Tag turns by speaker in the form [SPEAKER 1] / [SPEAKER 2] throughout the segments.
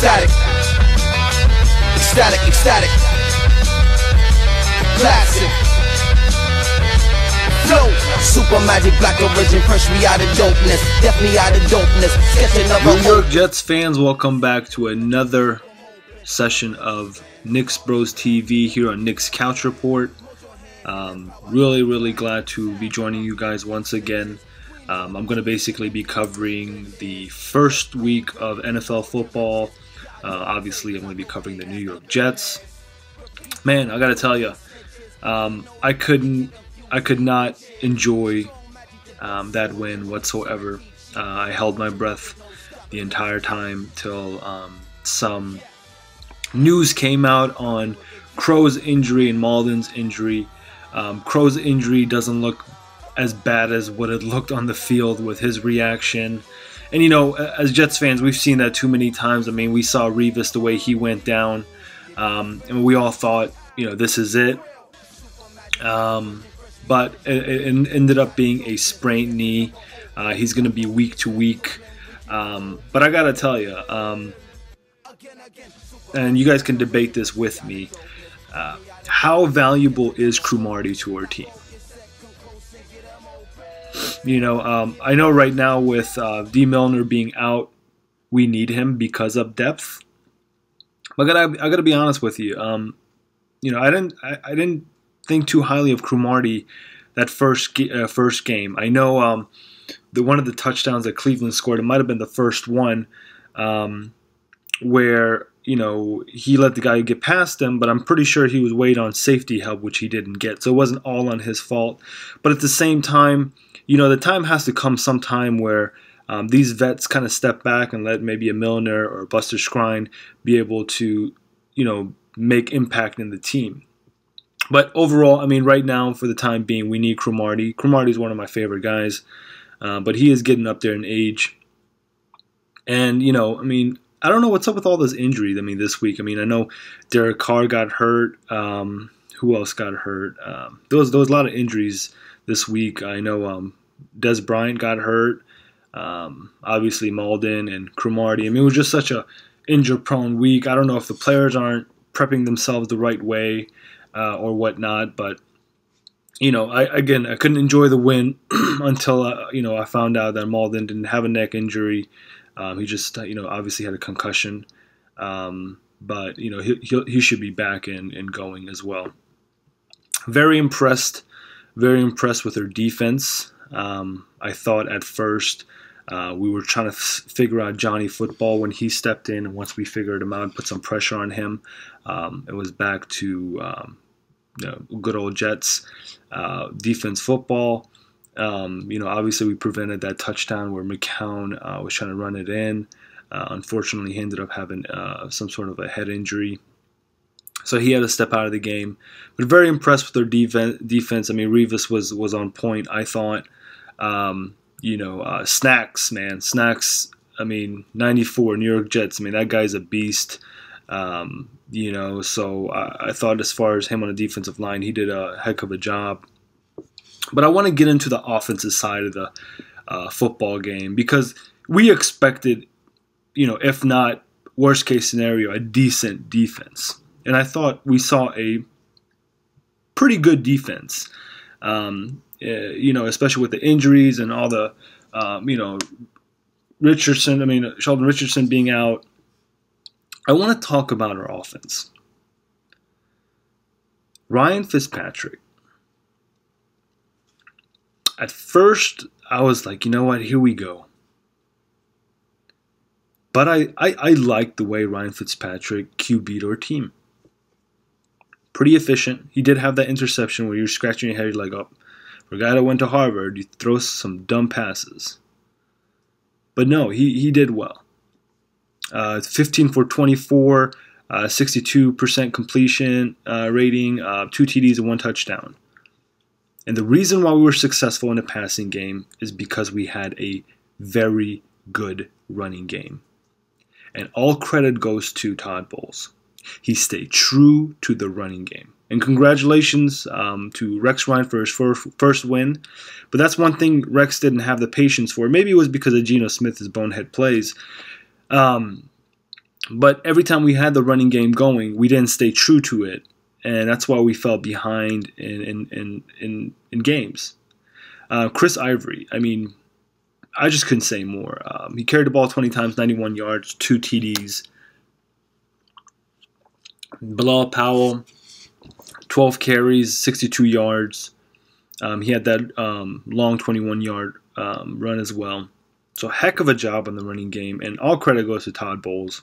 [SPEAKER 1] ecstatic, ecstatic, ecstatic, classic. Flow, super magic, black origin, fresh me out of dopeness, definitely out of dopeness. Sketching of
[SPEAKER 2] New York Jets fans, welcome back to another session of Knicks Bros TV here on Knicks Couch Report. Really glad to be joining you guys once again. I'm going to basically be covering the first week of NFL football. Obviously, I'm going to be covering the New York Jets. Man, I got to tell you, I could not enjoy that win whatsoever. I held my breath the entire time till some news came out on Crow's injury and Malden's injury. Crow's injury doesn't look as bad as what it looked on the field with his reaction. And, you know, as Jets fans, we've seen that too many times. I mean, we saw Revis, the way he went down. And we all thought, you know, this is it. But it ended up being a sprained knee. He's going to be week to week. But I got to tell you, and you guys can debate this with me, how valuable is Cromartie to our team? You know, I know right now with D. Milner being out, we need him because of depth. But I gotta be honest with you. You know, I didn't think too highly of Cromartie that first game. I know one of the touchdowns that Cleveland scored, it might have been the first one, where, you know, he let the guy get past him, but I'm pretty sure he was waiting on safety help, which he didn't get. So it wasn't all on his fault. But at the same time, you know, the time has to come sometime where these vets kind of step back and let maybe a Milner or a Buster Skrine be able to, you know, make impact in the team. But overall, I mean, right now, for the time being, we need Cromartie. Cromartie is one of my favorite guys, but he is getting up there in age. And, you know, I mean, I don't know what's up with all those injuries. I mean, this week, I mean, I know Derek Carr got hurt. Who else got hurt? There was a lot of injuries this week. I know Des Bryant got hurt. Obviously, Malden and Cromartie. I mean, it was just such a injury-prone week. I don't know if the players aren't prepping themselves the right way or whatnot. But, you know, I couldn't enjoy the win until, you know, I found out that Malden didn't have a neck injury. He just, you know, obviously had a concussion. But, you know, he should be back and going as well. Very impressed with their defense. I thought at first we were trying to figure out Johnny Football when he stepped in, and once we figured him out, put some pressure on him, it was back to you know, good old Jets defense football. You know, obviously we prevented that touchdown where McCown was trying to run it in. Unfortunately, he ended up having some sort of a head injury. So he had to step out of the game. But very impressed with their defense. I mean, Revis was on point, I thought. You know, Snacks, man. Snacks, I mean, 94, New York Jets. I mean, that guy's a beast. You know, so I thought as far as him on the defensive line, he did a heck of a job. But I want to get into the offensive side of the football game because we expected, you know, if not worst case scenario, a decent defense. And I thought we saw a pretty good defense, you know, especially with the injuries and all the, you know, Sheldon Richardson being out. I want to talk about our offense. Ryan Fitzpatrick. At first, I was like, you know what, here we go. But I like the way Ryan Fitzpatrick QB'd our team. Pretty efficient. He did have that interception where you're scratching your head like, oh, for a guy that went to Harvard, you throw some dumb passes. But no, he did well. 15 for 24, 62% completion rating, 2 TDs and 1 touchdown. And the reason why we were successful in the passing game is because we had a very good running game. And all credit goes to Todd Bowles. He stayed true to the running game. And congratulations to Rex Ryan for his first win. But that's one thing Rex didn't have the patience for. Maybe it was because of Geno Smith's bonehead plays. But But every time we had the running game going, we didn't stay true to it, and that's why we fell behind in games. Chris Ivory, I mean, I just couldn't say more. He carried the ball 20 times, 91 yards, 2 TDs. Bilal Powell, 12 carries, 62 yards. He had that long 21-yard run as well. So heck of a job on the running game, and all credit goes to Todd Bowles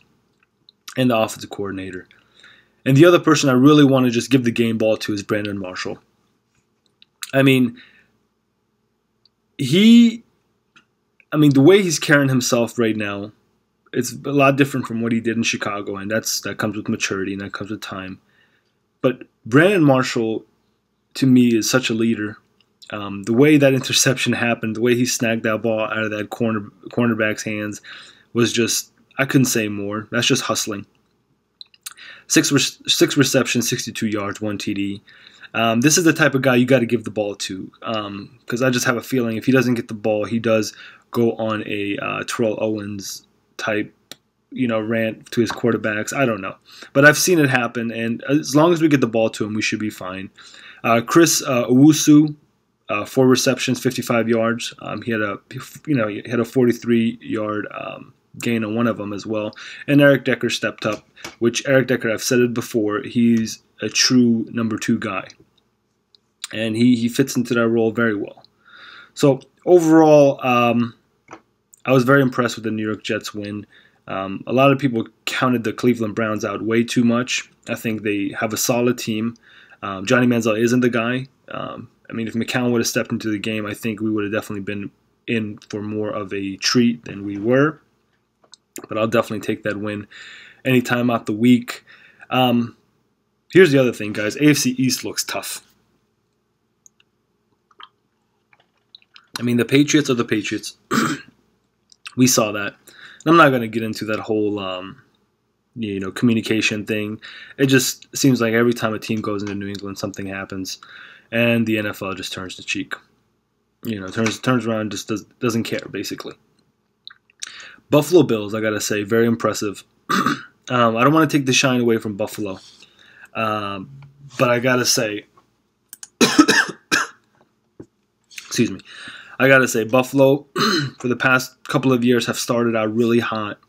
[SPEAKER 2] and the offensive coordinator. And the other person I really want to just give the game ball to is Brandon Marshall. I mean, the way he's carrying himself right now, it's a lot different from what he did in Chicago, and that comes with maturity and that comes with time. But Brandon Marshall, to me, is such a leader. The way that interception happened, the way he snagged that ball out of that cornerback's hands was just, I couldn't say more. That's just hustling. Six receptions, 62 yards, 1 TD. This is the type of guy you got to give the ball to, because I just have a feeling if he doesn't get the ball, he does go on a Terrell Owens type, rant to his quarterbacks. I don't know, but I've seen it happen, and as long as we get the ball to him, we should be fine. Chris Owusu, 4 receptions, 55 yards. He had a 43-yard gain on one of them as well. And Eric Decker stepped up, which Eric Decker, I've said it before, he's a true number 2 guy, and he fits into that role very well. So overall, I was very impressed with the New York Jets win. A lot of people counted the Cleveland Browns out way too much. I think they have a solid team. Johnny Manziel isn't the guy. If McCown would have stepped into the game, I think we would have definitely been in for more of a treat than we were. But I'll definitely take that win any time out the week. Here's the other thing, guys. AFC East looks tough. The Patriots are the Patriots. We saw that. And I'm not going to get into that whole communication thing. It just seems like every time a team goes into New England, something happens, and the NFL just turns the cheek. Turns around and just doesn't care, basically. Buffalo Bills, I got to say, very impressive. I don't want to take the shine away from Buffalo, but I got to say, excuse me, I got to say, Buffalo, for the past couple of years, have started out really hot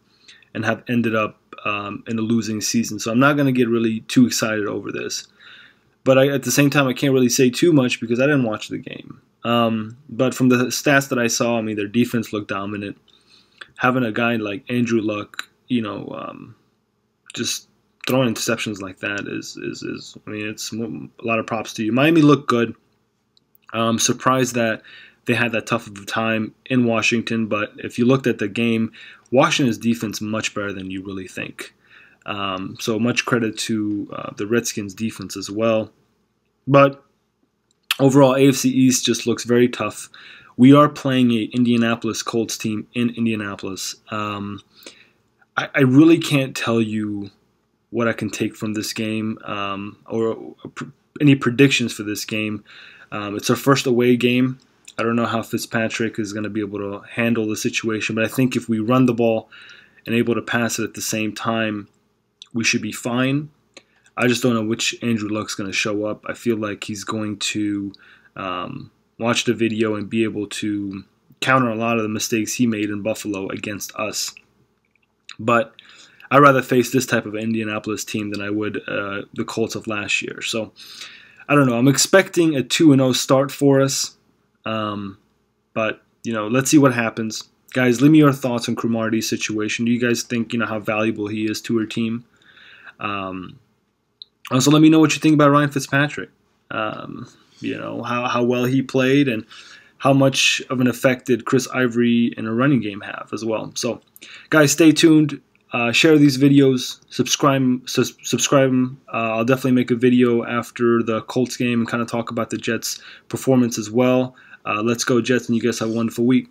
[SPEAKER 2] and have ended up in a losing season. So I'm not going to get really too excited over this. But at the same time, I can't really say too much because I didn't watch the game. But from the stats that I saw, their defense looked dominant. Having a guy like Andrew Luck, just throwing interceptions like that is it's a lot of props to you. Miami looked good. Surprised that they had that tough of a time in Washington, but if you looked at the game, Washington's defense much better than you really think. So much credit to the Redskins' defense as well. But overall, AFC East just looks very tough. We are playing a Indianapolis Colts team in Indianapolis. I really can't tell you what I can take from this game or any predictions for this game. It's our first away game. I don't know how Fitzpatrick is going to be able to handle the situation, but I think if we run the ball and able to pass it at the same time, we should be fine. I just don't know which Andrew Luck's going to show up. I feel like he's going to watch the video and be able to counter a lot of the mistakes he made in Buffalo against us. But I'd rather face this type of Indianapolis team than I would the Colts of last year. So I don't know. I'm expecting a 2-0 start for us. But, let's see what happens. Guys, leave me your thoughts on Cromartie's situation. Do you guys think, how valuable he is to our team? Also, let me know what you think about Ryan Fitzpatrick. How well he played and how much of an effect did Chris Ivory in a running game have as well. So, guys, stay tuned. Share these videos. Subscribe. I'll definitely make a video after the Colts game and kind of talk about the Jets' performance as well. Let's go Jets, and you guys have a wonderful week.